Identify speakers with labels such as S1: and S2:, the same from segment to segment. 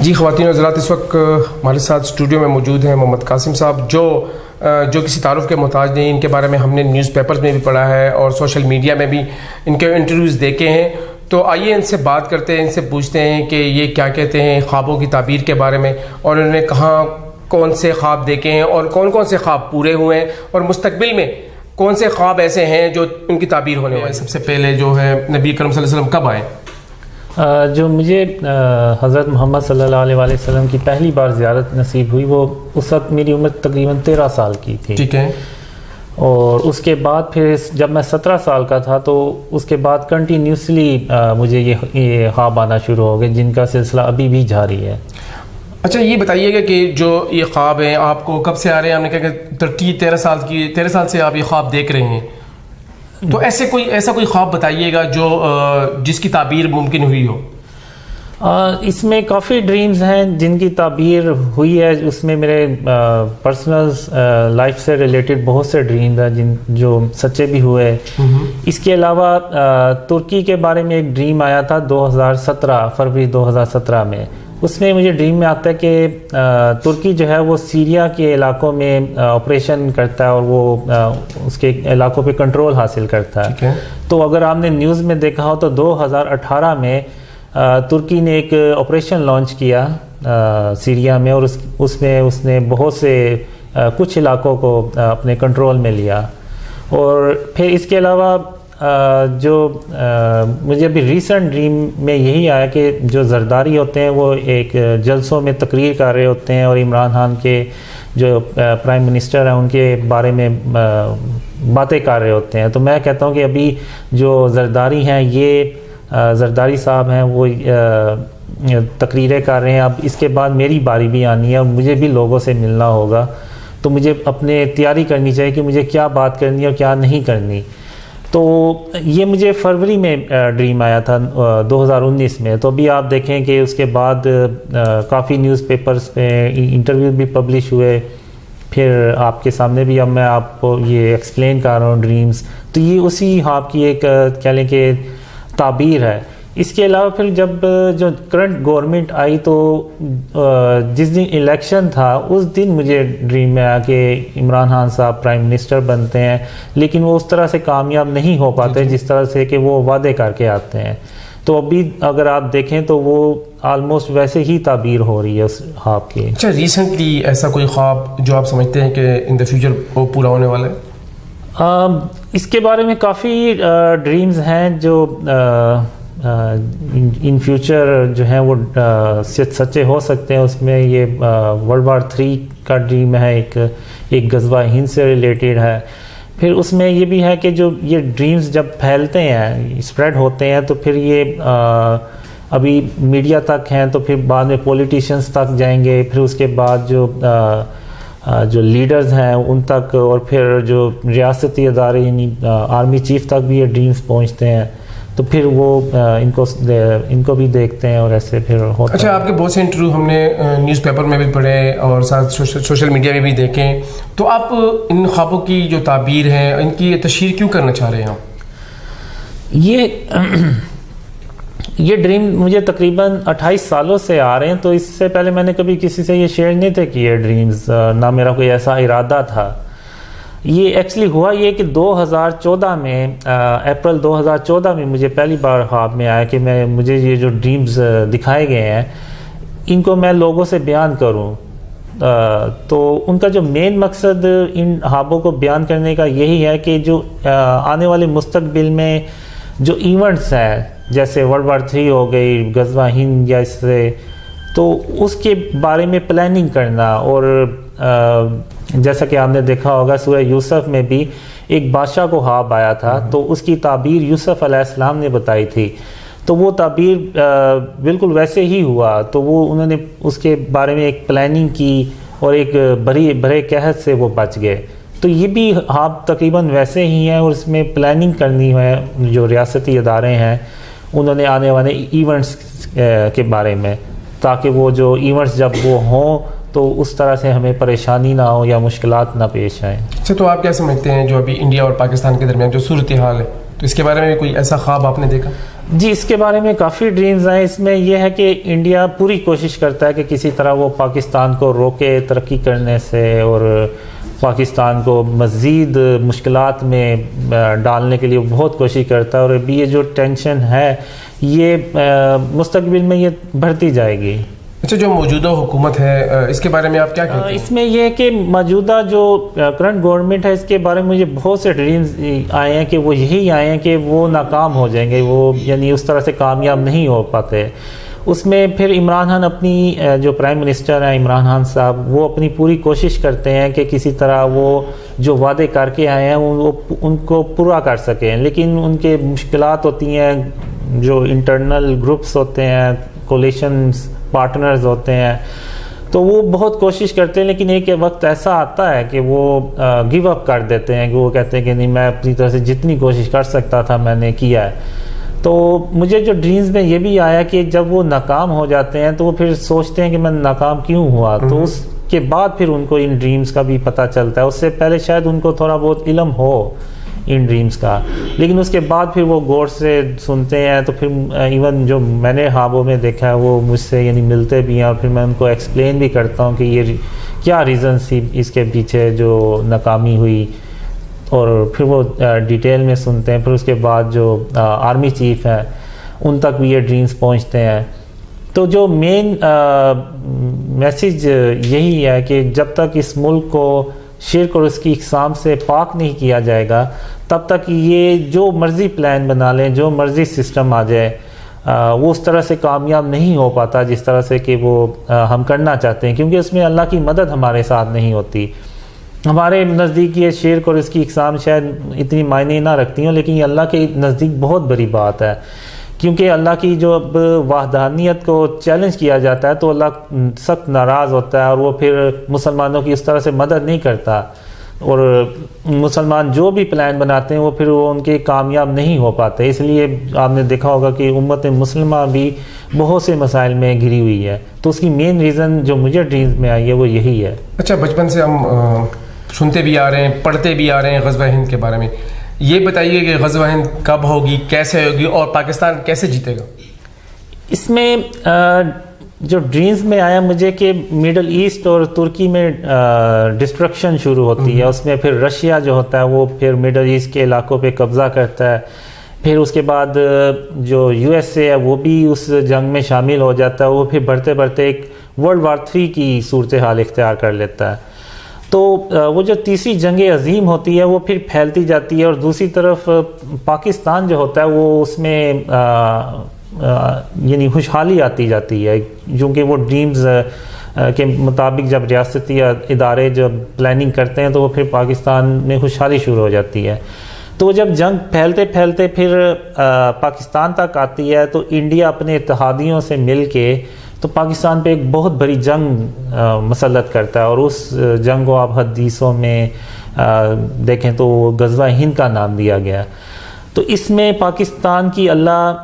S1: جی خواتین و حضرات، اس وقت ہمارے ساتھ اسٹوڈیو میں موجود ہیں محمد قاسم صاحب، جو کسی تعارف کے محتاج نہیں. ان کے بارے میں ہم نے نیوز پیپرز میں بھی پڑھا ہے اور سوشل میڈیا میں بھی ان کے انٹرویوز دیکھے ہیں. تو آئیے ان سے بات کرتے ہیں، ان سے پوچھتے ہیں کہ یہ کیا کہتے ہیں خوابوں کی تعبیر کے بارے میں، اور انہوں نے کہاں کون سے خواب دیکھے ہیں اور کون کون سے خواب پورے ہوئے ہیں، اور مستقبل میں کون سے خواب ایسے ہیں جو ان کی تعبیر ہونے والے. سب سے پہلے جو ہے نبی کرم صلی اللہ علیہ وسلم کب آئے؟
S2: جو مجھے حضرت محمد صلی اللہ علیہ وسلم کی پہلی بار زیارت نصیب ہوئی وہ اس وقت میری عمر تقریباً 13 سال کی تھی.
S1: ٹھیک ہے.
S2: اور اس کے بعد پھر جب میں 17 سال کا تھا تو اس کے بعد کنٹینیوسلی مجھے یہ خواب آنا شروع ہو گئے، جن کا سلسلہ ابھی بھی جاری ہے.
S1: اچھا یہ بتائیے گا کہ جو یہ خواب ہیں آپ کو کب سے آ رہے ہیں؟ ہم نے کہا کہ 13 سال سے آپ یہ خواب دیکھ رہے ہیں. تو ایسا کوئی خواب بتائیے گا جو جس کی تعبیر ممکن ہوئی ہو.
S2: اس میں کافی ڈریمز ہیں جن کی تعبیر ہوئی ہے. اس میں میرے پرسنل لائف سے ریلیٹڈ بہت سے ڈریمز ہیں جو سچے بھی ہوئے. اس کے علاوہ ترکی کے بارے میں ایک ڈریم آیا تھا 2017 فروری 2017 میں. اس میں مجھے ڈریم میں آتا ہے کہ ترکی جو ہے وہ سیریا کے علاقوں میں آپریشن کرتا ہے اور وہ اس کے علاقوں پہ کنٹرول حاصل کرتا ہے. تو اگر آپ نے نیوز میں دیکھا ہو تو 2018 میں ترکی نے ایک آپریشن لانچ کیا سیریا میں، اور اس نے بہت سے کچھ علاقوں کو اپنے کنٹرول میں لیا. اور پھر اس کے علاوہ جو مجھے ابھی ریسنٹ ڈریم میں یہی آیا کہ جو زرداری ہوتے ہیں وہ ایک جلسوں میں تقریر کر رہے ہوتے ہیں اور عمران خان کے جو پرائم منسٹر ہیں ان کے بارے میں باتیں کر رہے ہوتے ہیں. تو میں کہتا ہوں کہ ابھی جو زرداری ہیں، یہ زرداری صاحب ہیں، وہ تقریریں کر رہے ہیں. اب اس کے بعد میری باری بھی آنی ہے، مجھے بھی لوگوں سے ملنا ہوگا. تو مجھے اپنے تیاری کرنی چاہیے کہ مجھے کیا بات کرنی ہے اور کیا نہیں کرنی. تو یہ مجھے فروری میں ڈریم آیا تھا 2019 میں. تو ابھی آپ دیکھیں کہ اس کے بعد کافی نیوز پیپرز پہ انٹرویو بھی پبلش ہوئے. پھر آپ کے سامنے بھی اب میں آپ کو یہ ایکسپلین کر رہا ہوں ڈریمز. تو یہ اسی خواب کی ایک کہہ لیں کہ تعبیر ہے. اس کے علاوہ پھر جب جو کرنٹ گورنمنٹ آئی تو جس دن الیکشن تھا اس دن مجھے ڈریم میں آیا کہ عمران خان صاحب پرائم منسٹر بنتے ہیں، لیکن وہ اس طرح سے کامیاب نہیں ہو پاتے جس طرح سے کہ وہ وعدے کر کے آتے ہیں. تو ابھی اگر آپ دیکھیں تو وہ آلموسٹ ویسے ہی تعبیر ہو رہی ہے اس خواب کی.
S1: اچھا ریسنٹلی ایسا کوئی خواب جو آپ سمجھتے ہیں کہ ان دا فیوچر وہ پورا ہونے والا ہے؟
S2: اس کے بارے میں کافی ڈریمز ہیں جو ان فیوچر جو ہیں وہ سچے ہو سکتے ہیں. اس میں یہ ورلڈ وار 3 کا ڈریم ہے، ایک غزوہ ہند سے ریلیٹڈ ہے. پھر اس میں یہ بھی ہے کہ جو یہ ڈریمز جب پھیلتے ہیں، اسپریڈ ہوتے ہیں، تو پھر یہ ابھی میڈیا تک ہیں تو پھر بعد میں پولیٹیشنز تک جائیں گے، پھر اس کے بعد جو لیڈرز ہیں ان تک، اور پھر جو ریاستی ادارے یعنی آرمی چیف تک بھی یہ ڈریمز پہنچتے ہیں. تو پھر وہ ان کو بھی دیکھتے ہیں اور ایسے پھر ہوتا ہے.
S1: اچھا آپ کے بہت سے انٹرویو ہم نے نیوز پیپر میں بھی پڑھے اور ساتھ سوشل میڈیا میں بھی دیکھیں. تو آپ ان خوابوں کی جو تعبیر ہے ان کی تشہیر کیوں کرنا چاہ رہے ہیں؟
S2: یہ ڈریم مجھے تقریباً 28 سالوں سے آ رہے ہیں. تو اس سے پہلے میں نے کبھی کسی سے یہ شیئر نہیں تھے کیے ڈریمز، نہ میرا کوئی ایسا ارادہ تھا. یہ ایکچولی ہوا یہ کہ 2014 میں اپریل 2014 میں مجھے پہلی بار خواب میں آیا کہ مجھے یہ جو ڈریمز دکھائے گئے ہیں ان کو میں لوگوں سے بیان کروں. تو ان کا جو مین مقصد ان خوابوں کو بیان کرنے کا یہی ہے کہ جو آنے والے مستقبل میں جو ایونٹس ہیں جیسے ورلڈ وار 3 ہو گئی، غزوہ ہند یا اس سے، تو اس کے بارے میں پلاننگ کرنا. اور جیسا کہ آپ نے دیکھا ہوگا سورہ یوسف میں بھی ایک بادشاہ کو خواب آیا تھا، تو اس کی تعبیر یوسف علیہ السلام نے بتائی تھی. تو وہ تعبیر بالکل ویسے ہی ہوا. تو وہ انہوں نے اس کے بارے میں ایک پلاننگ کی اور ایک بڑے قحط سے وہ بچ گئے. تو یہ بھی خواب تقریباً ویسے ہی ہیں، اور اس میں پلاننگ کرنی ہے جو ریاستی ادارے ہیں انہوں نے آنے والے ایونٹس کے بارے میں، تاکہ وہ جو ایونٹس جب وہ ہوں تو اس طرح سے ہمیں پریشانی نہ ہو یا مشکلات نہ پیش آئیں.
S1: اچھا تو آپ کیا سمجھتے ہیں جو ابھی انڈیا اور پاکستان کے درمیان جو صورتحال ہے، تو اس کے بارے میں بھی کوئی ایسا خواب آپ نے دیکھا؟
S2: جی اس کے بارے میں کافی ڈریمز ہیں. اس میں یہ ہے کہ انڈیا پوری کوشش کرتا ہے کہ کسی طرح وہ پاکستان کو روکے ترقی کرنے سے اور پاکستان کو مزید مشکلات میں ڈالنے کے لیے بہت کوشش کرتا ہے, اور ابھی یہ جو ٹینشن ہے یہ مستقبل میں یہ بڑھتی جائے گی.
S1: اچھا, جو موجودہ حکومت ہے اس کے بارے میں آپ کیا کہتے ہیں؟
S2: اس میں یہ ہے کہ موجودہ جو کرنٹ گورنمنٹ ہے اس کے بارے میں مجھے بہت سے ڈریمز آئے ہیں کہ وہ یہی آئے ہیں کہ وہ ناکام ہو جائیں گے, وہ یعنی اس طرح سے کامیاب نہیں ہو پاتے. اس میں پھر عمران خان اپنی جو پرائم منسٹر ہیں عمران خان صاحب, وہ اپنی پوری کوشش کرتے ہیں کہ کسی طرح وہ جو وعدے کر کے آئے ہیں وہ ان کو پورا کر سکیں, لیکن ان کے مشکلات ہوتی ہیں, جو انٹرنل گروپس ہوتے ہیں, کولیشنز پارٹنرز ہوتے ہیں, تو وہ بہت کوشش کرتے ہیں لیکن ایک وقت ایسا آتا ہے کہ وہ گیو اپ کر دیتے ہیں, کہ وہ کہتے ہیں کہ نہیں میں اپنی طرف سے جتنی کوشش کر سکتا تھا میں نے کیا ہے. تو مجھے جو ڈریمز میں یہ بھی آیا کہ جب وہ ناکام ہو جاتے ہیں تو وہ پھر سوچتے ہیں کہ میں ناکام کیوں ہوا, تو اس کے بعد پھر ان کو ان ڈریمز کا بھی پتہ چلتا ہے. اس سے پہلے شاید ان کو تھوڑا بہت علم ہو ان ڈریمز کا, لیکن اس کے بعد پھر وہ غور سے سنتے ہیں. تو پھر ایون جو میں نے خوابوں میں دیکھا ہے وہ مجھ سے یعنی ملتے بھی ہیں, اور پھر میں ان کو ایکسپلین بھی کرتا ہوں کہ یہ کیا ریزنس تھی اس کے پیچھے جو ناکامی ہوئی, اور پھر وہ ڈیٹیل میں سنتے ہیں. پھر اس کے بعد جو آرمی چیف ہیں ان تک بھی یہ ڈریمز پہنچتے ہیں. تو جو مین میسیج یہی ہے کہ جب تک اس ملک کو شرک اور اس کی اقسام سے پاک نہیں کیا جائے گا تب تک یہ جو مرضی پلان بنا لیں, جو مرضی سسٹم آ جائے, وہ اس طرح سے کامیاب نہیں ہو پاتا جس طرح سے کہ وہ ہم کرنا چاہتے ہیں, کیونکہ اس میں اللہ کی مدد ہمارے ساتھ نہیں ہوتی. ہمارے نزدیک یہ شرک اور اس کی اقسام شاید اتنی معنی نہ رکھتی ہوں, لیکن یہ اللہ کے نزدیک بہت بڑی بات ہے, کیونکہ اللہ کی جو اب وحدانیت کو چیلنج کیا جاتا ہے تو اللہ سخت ناراض ہوتا ہے, اور وہ پھر مسلمانوں کی اس طرح سے مدد نہیں کرتا, اور مسلمان جو بھی پلان بناتے ہیں وہ پھر وہ ان کے کامیاب نہیں ہو پاتے. اس لیے آپ نے دیکھا ہوگا کہ امت مسلمہ بھی بہت سے مسائل میں گھری ہوئی ہے. تو اس کی مین ریزن جو مجھے ڈریمز میں آئی ہے وہ یہی ہے.
S1: اچھا, بچپن سے ہم سنتے بھی آ رہے ہیں, پڑھتے بھی آ رہے ہیں غزوہ ہند کے بارے میں. یہ بتائیے کہ غزوہ ہند کب ہوگی, کیسے ہوگی, اور پاکستان کیسے جیتے گا؟
S2: اس میں جو ڈریمز میں آیا مجھے کہ مڈل ایسٹ اور ترکی میں ڈسٹرکشن شروع ہوتی ہے. اس میں پھر رشیا جو ہوتا ہے وہ پھر مڈل ایسٹ کے علاقوں پہ قبضہ کرتا ہے. پھر اس کے بعد جو یو ایس اے ہے وہ بھی اس جنگ میں شامل ہو جاتا ہے. وہ پھر بڑھتے بڑھتے ایک ورلڈ وار 3 کی صورتحال اختیار کر لیتا ہے. تو وہ جو تیسری جنگ عظیم ہوتی ہے وہ پھر پھیلتی جاتی ہے, اور دوسری طرف پاکستان جو ہوتا ہے وہ اس میں یعنی خوشحالی آتی جاتی ہے, کیونکہ وہ ڈریمز کے مطابق جب ریاستی ادارے جب پلاننگ کرتے ہیں تو وہ پھر پاکستان میں خوشحالی شروع ہو جاتی ہے. تو جب جنگ پھیلتے پھیلتے پھر پاکستان تک آتی ہے تو انڈیا اپنے اتحادیوں سے مل کے تو پاکستان پہ ایک بہت بڑی جنگ مسلط کرتا ہے, اور اس جنگ کو آپ حدیثوں میں دیکھیں تو غزوہ ہند کا نام دیا گیا. تو اس میں پاکستان کی اللہ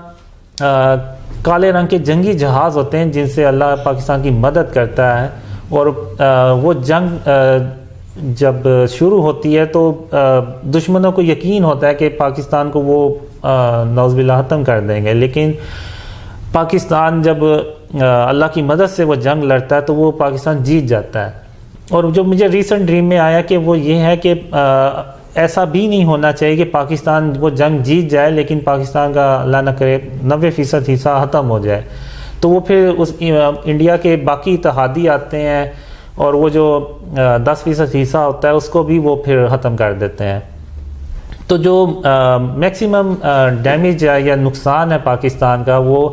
S2: کالے رنگ کے جنگی جہاز ہوتے ہیں جن سے اللہ پاکستان کی مدد کرتا ہے, اور وہ جنگ جب شروع ہوتی ہے تو دشمنوں کو یقین ہوتا ہے کہ پاکستان کو وہ نعوذ باللہ ختم کر دیں گے, لیکن پاکستان جب اللہ کی مدد سے وہ جنگ لڑتا ہے تو وہ پاکستان جیت جاتا ہے. اور جو مجھے ریسنٹ ڈریم میں آیا کہ وہ یہ ہے کہ ایسا بھی نہیں ہونا چاہیے کہ پاکستان وہ جنگ جیت جائے لیکن پاکستان کا اللہ نہ کرے 90% حصہ ختم ہو جائے. تو وہ پھر اس انڈیا کے باقی اتحادی آتے ہیں اور وہ جو 10% حصہ ہوتا ہے اس کو بھی وہ پھر ختم کر دیتے ہیں. تو جو میکسیمم ڈیمیج ہے یا نقصان ہے پاکستان کا وہ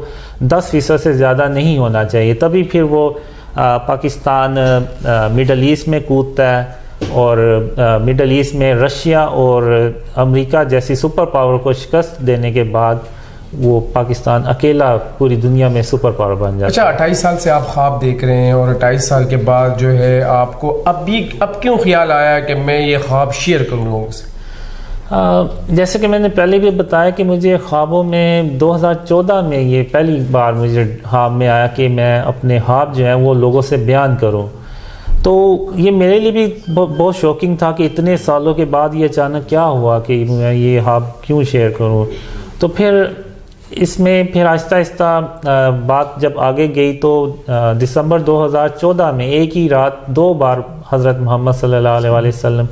S2: 10% سے زیادہ نہیں ہونا چاہیے, تبھی پھر وہ پاکستان مڈل ایسٹ میں کودتا ہے, اور مڈل ایسٹ میں رشیا اور امریکہ جیسی سپر پاور کو شکست دینے کے بعد وہ پاکستان اکیلا پوری دنیا میں سپر پاور بن جاتا ہے.
S1: اچھا, 28 سال سے آپ خواب دیکھ رہے ہیں, اور 28 سال کے بعد جو ہے آپ کو اب کیوں خیال آیا کہ میں یہ خواب شیئر کروں لوگوں سے؟
S2: جیسے کہ میں نے پہلے بھی بتایا کہ مجھے خوابوں میں 2014 میں یہ پہلی بار مجھے خواب میں آیا کہ میں اپنے خواب جو ہیں وہ لوگوں سے بیان کروں. تو یہ میرے لیے بھی بہت شوکنگ تھا کہ اتنے سالوں کے بعد یہ اچانک کیا ہوا کہ میں یہ خواب کیوں شیئر کروں. تو پھر اس میں پھر آہستہ آہستہ بات جب آگے گئی تو دسمبر 2014 میں ایک ہی رات 2 بار حضرت محمد صلی اللہ علیہ وسلم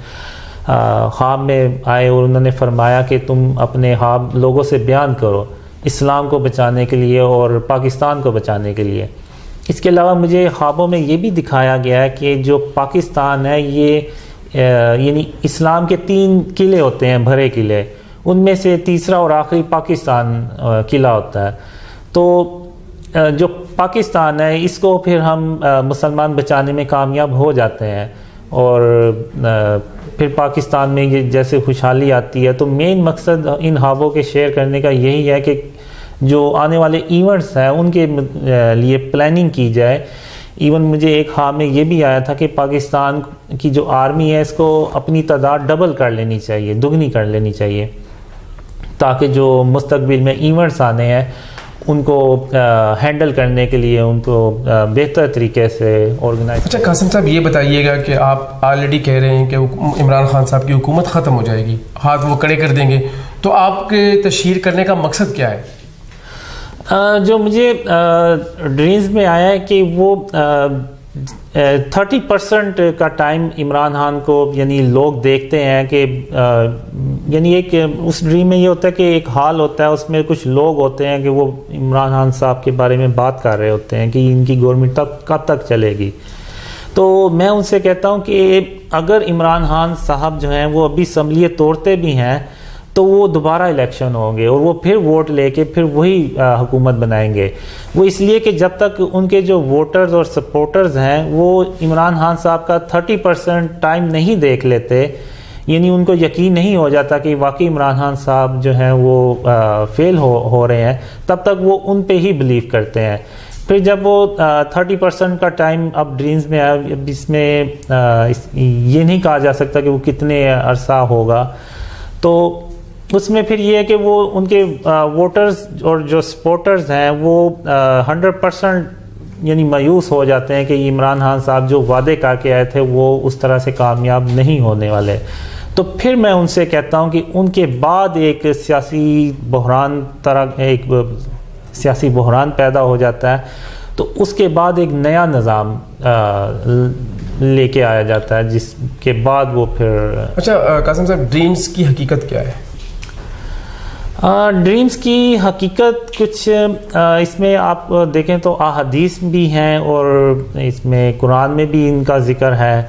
S2: خواب میں آئے اور انہوں نے فرمایا کہ تم اپنے خواب لوگوں سے بیان کرو اسلام کو بچانے کے لیے اور پاکستان کو بچانے کے لیے۔ اس کے علاوہ مجھے خوابوں میں یہ بھی دکھایا گیا ہے کہ جو پاکستان ہے یہ یعنی اسلام کے 3 قلعے ہوتے ہیں، بھرے قلعے، ان میں سے تیسرا اور آخری پاکستان قلعہ ہوتا ہے۔ تو جو پاکستان ہے اس کو پھر ہم مسلمان بچانے میں کامیاب ہو جاتے ہیں اور پھر پاکستان میں یہ جیسے خوشحالی آتی ہے۔ تو مین مقصد ان خوابوں کے شیئر کرنے کا یہی ہے کہ جو آنے والے ایونٹس ہیں ان کے لیے پلاننگ کی جائے۔ ایون مجھے ایک خواب میں یہ بھی آیا تھا کہ پاکستان کی جو آرمی ہے اس کو اپنی تعداد ڈبل کر لینی چاہیے، دگنی کر لینی چاہیے، تاکہ جو مستقبل میں ایونٹس آنے ہیں ان کو ہینڈل کرنے کے لیے ان کو بہتر طریقے سے آرگنائز۔
S1: اچھا قاسم صاحب یہ بتائیے گا کہ آپ آلریڈی کہہ رہے ہیں کہ عمران خان صاحب کی حکومت ختم ہو جائے گی، ہاتھ وہ کڑے کر دیں گے، تو آپ کے تشہیر کرنے کا مقصد کیا ہے؟
S2: جو مجھے ڈریمز میں آیا ہے کہ وہ 30% کا ٹائم عمران خان کو یعنی لوگ دیکھتے ہیں کہ یعنی ایک اس ڈریم میں یہ ہوتا ہے کہ ایک حال ہوتا ہے، اس میں کچھ لوگ ہوتے ہیں کہ وہ عمران خان صاحب کے بارے میں بات کر رہے ہوتے ہیں کہ ان کی گورنمنٹ کب تک چلے گی۔ تو میں ان سے کہتا ہوں کہ اگر عمران خان صاحب جو ہیں وہ ابھی اسمبلی توڑتے بھی ہیں تو وہ دوبارہ الیکشن ہوں گے اور وہ پھر ووٹ لے کے پھر وہی حکومت بنائیں گے۔ وہ اس لیے کہ جب تک ان کے جو ووٹرز اور سپورٹرز ہیں وہ عمران خان صاحب کا 30% ٹائم نہیں دیکھ لیتے، یعنی ان کو یقین نہیں ہو جاتا کہ واقعی عمران خان صاحب جو ہیں وہ فیل ہو رہے ہیں، تب تک وہ ان پہ ہی بلیو کرتے ہیں۔ پھر جب وہ 30% کا ٹائم اب ڈریمز میں آیا، اس میں یہ نہیں کہا جا سکتا کہ وہ کتنے عرصہ ہوگا، تو اس میں پھر یہ ہے کہ وہ ان کے ووٹرز اور جو سپورٹرز ہیں وہ 100% یعنی مایوس ہو جاتے ہیں کہ عمران خان صاحب جو وعدے کر کے آئے تھے وہ اس طرح سے کامیاب نہیں ہونے والے۔ تو پھر میں ان سے کہتا ہوں کہ ان کے بعد ایک سیاسی بحران پیدا ہو جاتا ہے، تو اس کے بعد ایک نیا نظام لے کے آیا جاتا ہے جس کے بعد وہ پھر۔
S1: اچھا قاسم صاحب ڈریمز کی حقیقت کیا ہے؟
S2: ڈریمز کی حقیقت کچھ اس میں آپ دیکھیں تو احادیث بھی ہیں اور اس میں قرآن میں بھی ان کا ذکر ہے۔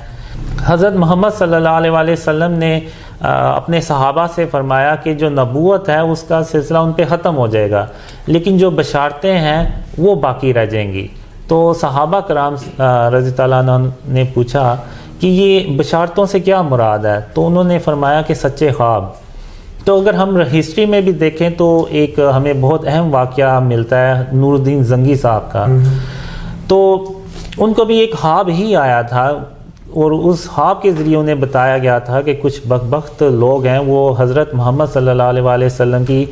S2: حضرت محمد صلی اللہ علیہ وسلم نے اپنے صحابہ سے فرمایا کہ جو نبوت ہے اس کا سلسلہ ان پہ ختم ہو جائے گا، لیکن جو بشارتیں ہیں وہ باقی رہ جائیں گی۔ تو صحابہ کرام رضی اللہ عنہ نے پوچھا کہ یہ بشارتوں سے کیا مراد ہے؟ تو انہوں نے فرمایا کہ سچے خواب۔ تو اگر ہم ہسٹری میں بھی دیکھیں تو ایک ہمیں بہت اہم واقعہ ملتا ہے نور الدین زنگی صاحب کا۔ تو ان کو بھی ایک خواب ہی آیا تھا اور اس خواب کے ذریعے انہیں بتایا گیا تھا کہ کچھ بدبخت لوگ ہیں وہ حضرت محمد صلی اللہ علیہ وسلم کی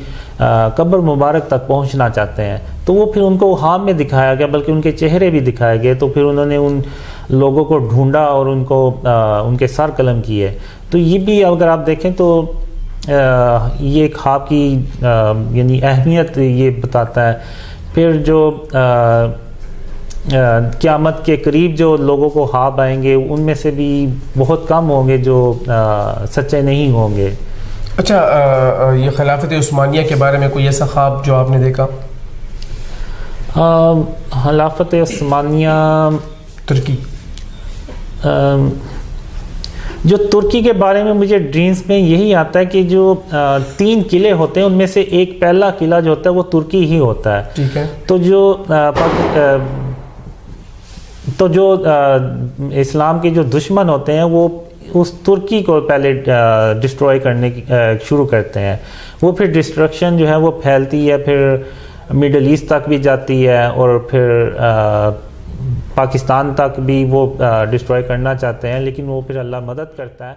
S2: قبر مبارک تک پہنچنا چاہتے ہیں۔ تو وہ پھر ان کو خواب میں دکھایا گیا، بلکہ ان کے چہرے بھی دکھائے گئے۔ تو پھر انہوں نے ان لوگوں کو ڈھونڈا اور ان کو ان کے سر قلم کیے۔ تو یہ بھی اگر آپ دیکھیں تو یہ خواب کی یعنی اہمیت یہ بتاتا ہے۔ پھر جو قیامت کے قریب جو لوگوں کو خواب آئیں گے ان میں سے بھی بہت کم ہوں گے جو سچے نہیں ہوں گے۔
S1: اچھا یہ خلافت عثمانیہ کے بارے میں کوئی ایسا خواب جو آپ نے دیکھا؟
S2: خلافت عثمانیہ
S1: ترکی،
S2: جو ترکی کے بارے میں مجھے ڈریمز میں یہی آتا ہے کہ جو 3 قلعے ہوتے ہیں ان میں سے ایک پہلا قلعہ جو ہوتا ہے وہ ترکی ہی ہوتا ہے۔
S1: ٹھیک ہے۔
S2: تو جو اسلام کے جو دشمن ہوتے ہیں وہ اس ترکی کو پہلے ڈسٹروائے کرنے شروع کرتے ہیں۔ وہ پھر ڈسٹرکشن جو ہے وہ پھیلتی ہے، پھر مڈل ایسٹ تک بھی جاتی ہے اور پھر پاکستان تک بھی وہ ڈسٹروائے کرنا چاہتے ہیں، لیکن وہ پھر اللہ مدد کرتا ہے۔